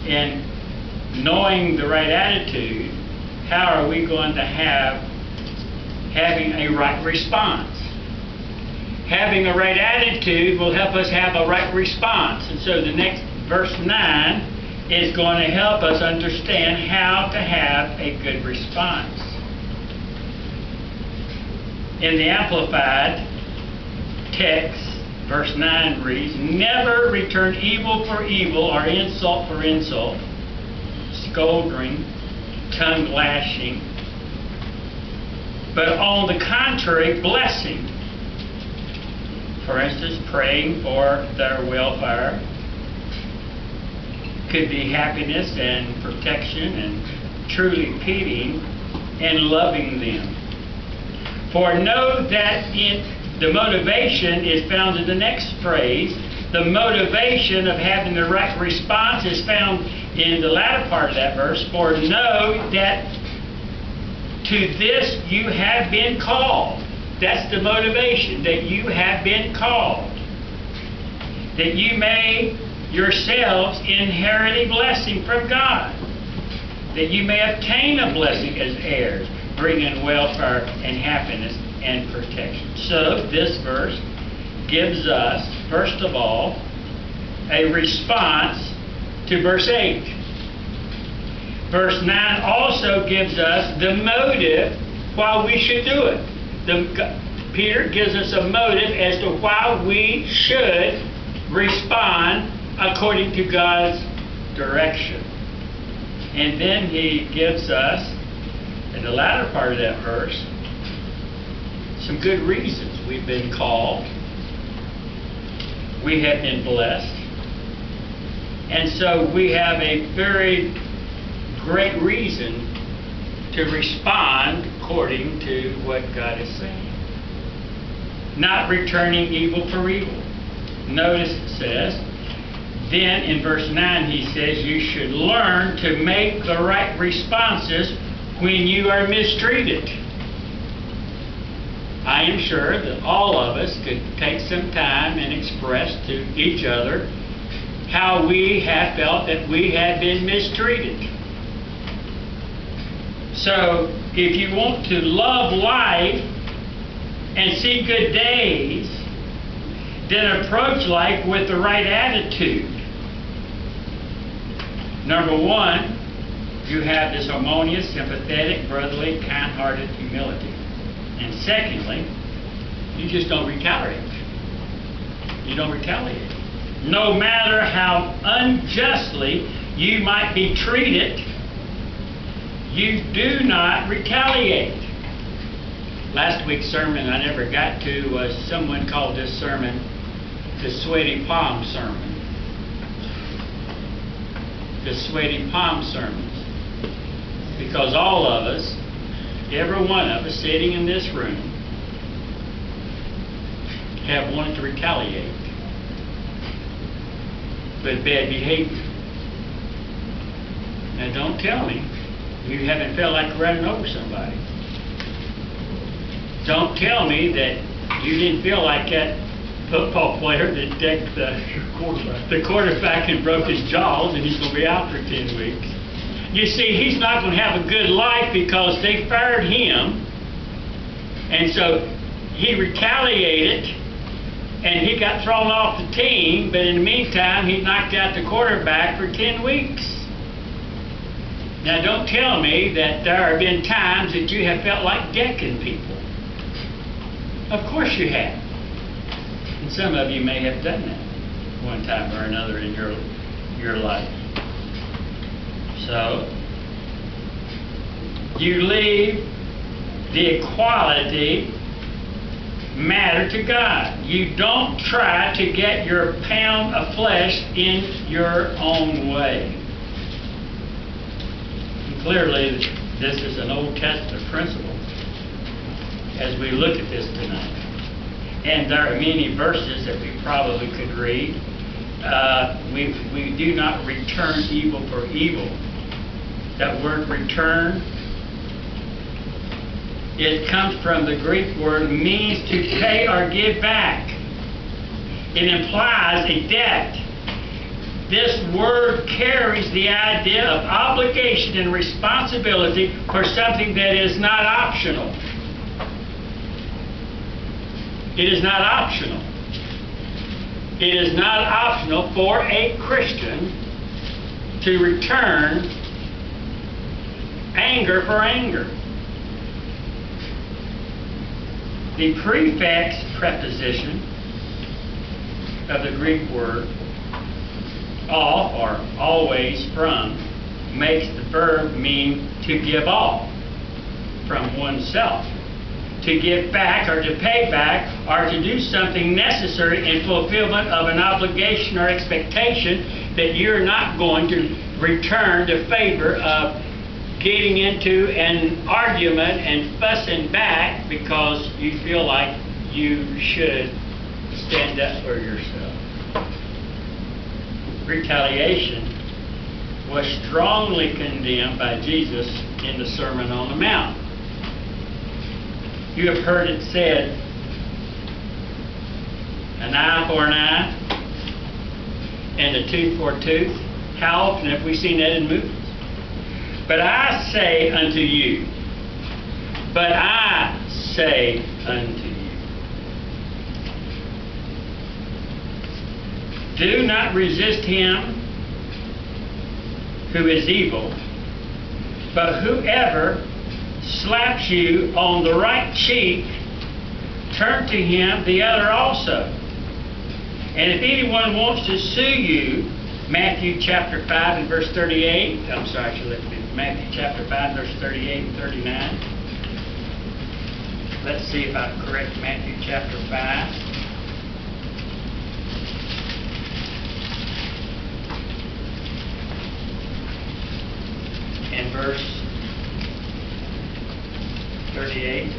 in knowing the right attitude, how are we going to having a right response? Having a right attitude will help us have a right response. And so the next verse 9 is going to help us understand how to have a good response. In the Amplified text, verse 9 reads, "Never return evil for evil or insult for insult, scolding, tongue lashing, but on the contrary, blessing." For instance, praying for their welfare. Could be happiness and protection and truly pitying and loving them. For know that the motivation is found in the next phrase. The motivation of having the right response is found in the latter part of that verse. For know that to this you have been called. That's the motivation, that you have been called. That you may yourselves inherit a blessing from God. That you may obtain a blessing as heirs, bringing welfare and happiness and protection. So this verse gives us, first of all, a response to verse 8. Verse 9 also gives us the motive why we should do it. Peter gives us a motive as to why we should respond according to God's direction. And then he gives us, in the latter part of that verse, some good reasons. We've been called. We have been blessed. And so we have a very great reason to respond according to what God is saying. Not returning evil for evil. Notice it says, then in verse 9 he says, you should learn to make the right responses when you are mistreated. I am sure that all of us could take some time and express to each other how we have felt that we have been mistreated. So, if you want to love life and see good days, then approach life with the right attitude. Number one, you have this harmonious, sympathetic, brotherly, kind-hearted humility. And secondly, you just don't retaliate. You don't retaliate. No matter how unjustly you might be treated, you do not retaliate. Last week's sermon I never got to was someone called this sermon the sweaty palm sermon. The sweaty palm sermons. Because all of us, every one of us sitting in this room, have wanted to retaliate with bad behavior. Now don't tell me you haven't felt like running over somebody. Don't tell me that you didn't feel like that football player that decked the quarterback and broke his jaws and he's going to be out for 10 weeks. You see, he's not going to have a good life because they fired him, and so he retaliated and he got thrown off the team, but in the meantime he knocked out the quarterback for 10 weeks. Now don't tell me that there have been times that you have felt like decking people. Of course you have. And some of you may have done that one time or another in your life. So, you leave the equality matter to God. You don't try to get your pound of flesh in your own way. And clearly, this is an Old Testament principle as we look at this tonight. And there are many verses that we probably could read. We do not return evil for evil. That word return, it comes from the Greek word, means to pay or give back. It implies a debt this word carries the idea of obligation and responsibility for something that is not optional. It is not optional. It is not optional for a Christian to return anger for anger. The prefix preposition of the Greek word off or always from makes the verb mean to give off from oneself, to give back or to pay back or to do something necessary in fulfillment of an obligation or expectation that you're not going to return to favor of getting into an argument and fussing back because you feel like you should stand up for yourself. Retaliation was strongly condemned by Jesus in the Sermon on the Mount. You have heard it said, an eye for an eye and a tooth for a tooth. How often have we seen that in movies? But I say unto you, but I say unto you, do not resist him who is evil, but whoever slaps you on the right cheek, turn to him the other also. And if anyone wants to sue you, Matthew chapter 5 and verse 38, I'm sorry, I should let you Matthew chapter 5 verse 38 and 39. Let's see if I'm correct. Matthew chapter 5. And verse 38.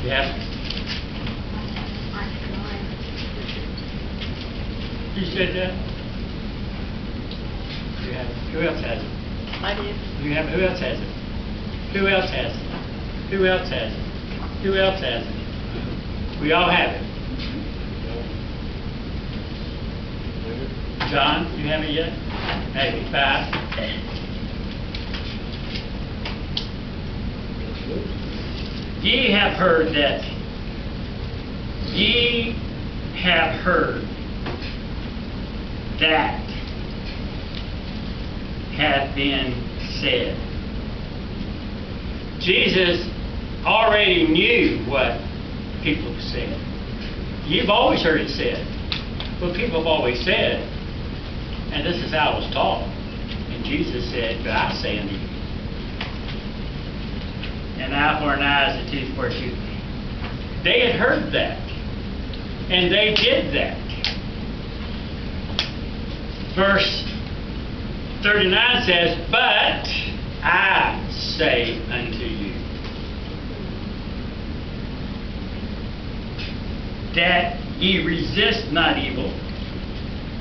Yeah. You said that? You have it. Who else has it? I did. You have it. Who else has it? Who else has it? Who else has it? Who else has it? We all have it. John, you have it yet? Maybe 5. Ye have heard that. Ye have heard that hath been said. Jesus already knew what people said. You've always heard it said. What people have always said, and this is how it was taught. And Jesus said, but I say unto you, an eye for an eye is a tooth for a tooth. They had heard that, and they did that. Verse 39 says, but I say unto you, that ye resist not evil,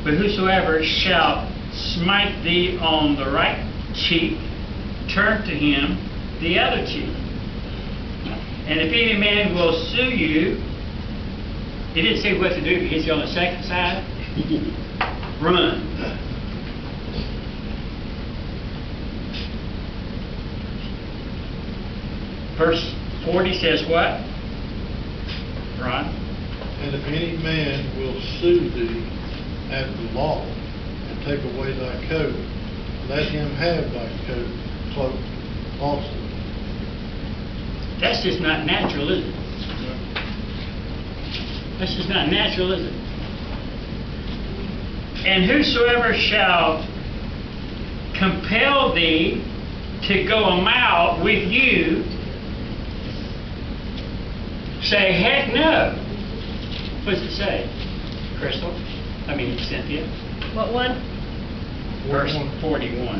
but whosoever shall smite thee on the right cheek, turn to him the other cheek. And if any man will sue you, he didn't say what to do. He hits you on the second side. Run. Verse 40 says what? Ron? And if any man will sue thee at the law and take away thy coat, let him have thy cloak also. That's just not natural, is it? That's just not natural, is it? And whosoever shall compel thee to go a mile with you, say, heck no. What does it say? Crystal? I mean, Cynthia? What one? Verse 41.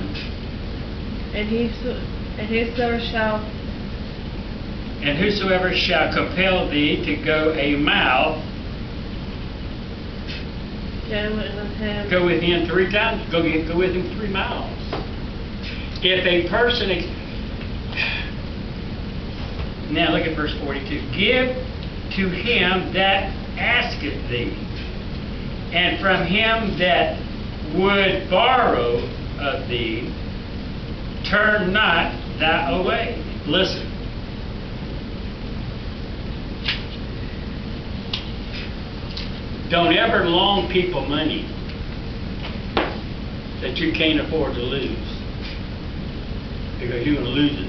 And whosoever shall compel thee to go a mile, go with him 3 times, go with him 3 miles. If a person, Now look at verse 42. Give to him that asketh thee, and from him that would borrow of thee, turn not thou away. Listen. Don't ever loan people money that you can't afford to lose, because you're going to lose it.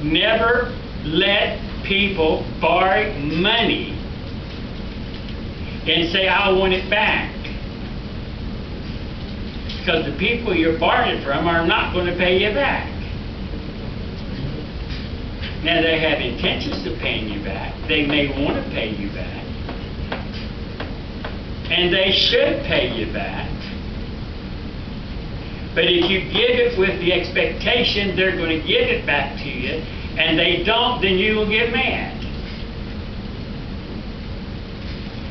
Never let people borrow money and say, I want it back. Because the people you're borrowing from are not going to pay you back. Now, they have intentions of paying you back. They may want to pay you back. And they should pay you back. But if you give it with the expectation they're going to give it back to you, and they don't, then you will get mad.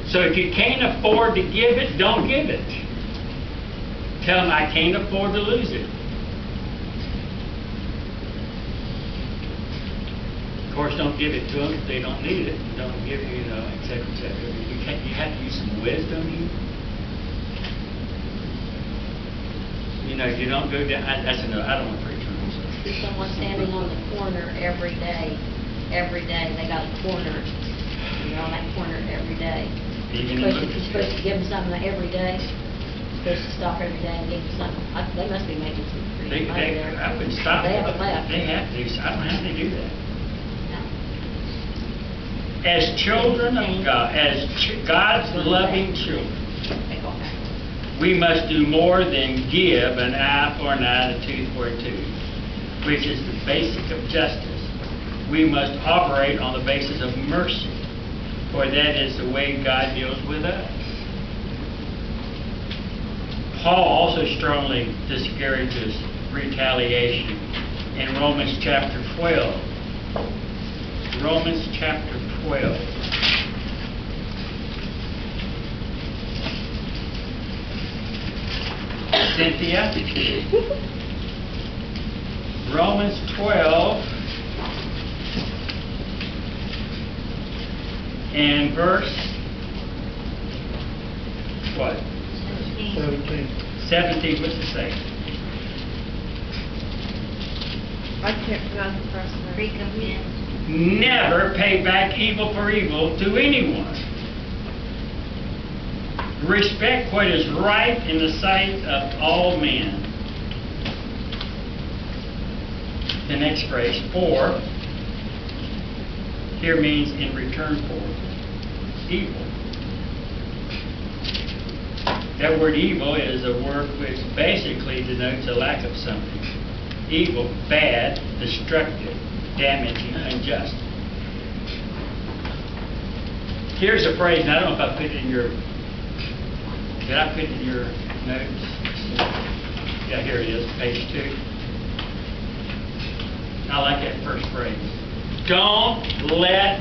So if you can't afford to give it, don't give it. Tell them, I can't afford to lose it. Of course, don't give it to them if they don't need it. Don't give you, et cetera, et cetera. You have to use some wisdom here. You don't go down. That's another. I don't want to preach on this. There's someone standing on the corner every day. Every day they got a corner. You're on that corner every day. You're supposed to give them something every day. You're supposed to stop every day and give them something. They must be making some pretty money there. I wouldn't stop. They haven't left. They have to. I don't know how they do that. No. As children of God, as God's loving children, They go back. we must do more than give an eye for an eye and a tooth for a tooth, which is the basic of justice. We must operate on the basis of mercy, for that is the way God deals with us. Paul also strongly discourages retaliation in Romans chapter 12. Romans chapter 12. Cynthia? Romans 12 and verse what? 17. 17, what's it say? I can't pronounce the first one. Recompense. Never pay back evil for evil to anyone. Respect what is right in the sight of all men. The next phrase, for, here means in return for evil. That word evil is a word which basically denotes a lack of something. Evil, bad, destructive, damaging, unjust. Here's a phrase, and I don't know if I put it in your, did I put it in your notes? Yeah, here it is, page 2. I like that first phrase. Don't let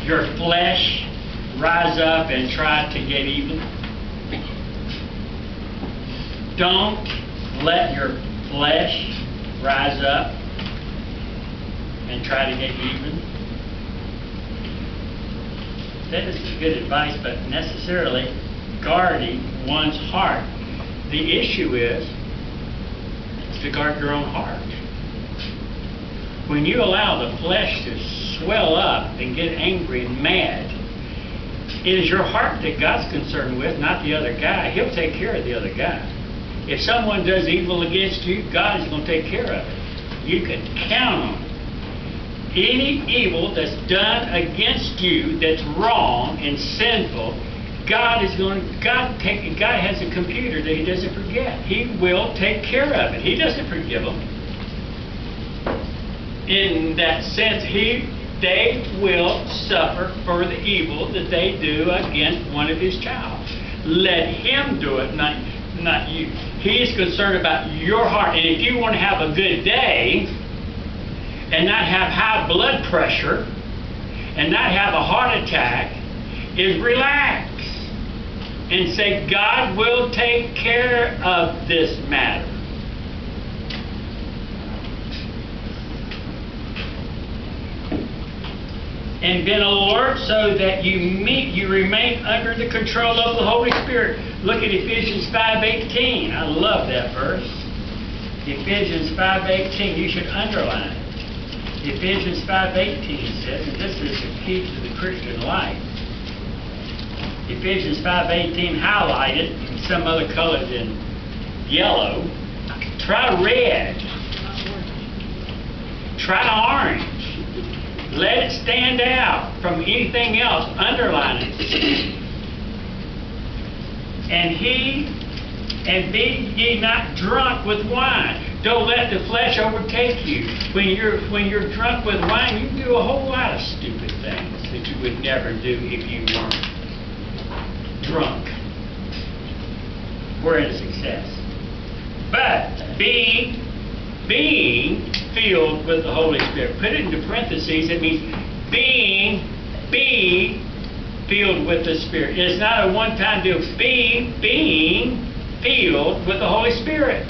your flesh rise up and try to get even. Don't let your flesh rise up and try to get even. That is good advice, but necessarily guarding one's heart. The issue is to guard your own heart. When you allow the flesh to swell up and get angry and mad, it is your heart that God's concerned with, not the other guy. He'll take care of the other guy. If someone does evil against you, God is going to take care of it. You can count on it. Any evil that's done against you that's wrong and sinful, God has a computer that He doesn't forget. He will take care of it. He doesn't forgive them. In that sense, they will suffer for the evil that they do against one of His child. Let Him do it, not you. He is concerned about your heart. And if you want to have a good day and not have high blood pressure and not have a heart attack, is relax and say, God will take care of this matter. and been alert so that you remain under the control of the Holy Spirit. Look at Ephesians 5:18. I love that verse. Ephesians 5:18. You should underline it. Ephesians 5:18 says, and this is the key to the Christian life. Ephesians 5:18 highlighted, and some other color than yellow. Try red. Try orange. Let it stand out from anything else. Underline it. And be ye not drunk with wine. Don't let the flesh overtake you. When you're drunk with wine, you do a whole lot of stupid things that you would never do if you weren't drunk. We're in success. But being filled with the Holy Spirit. Put it into parentheses. It means be filled with the Spirit. It's not a one-time deal. Being filled with the Holy Spirit.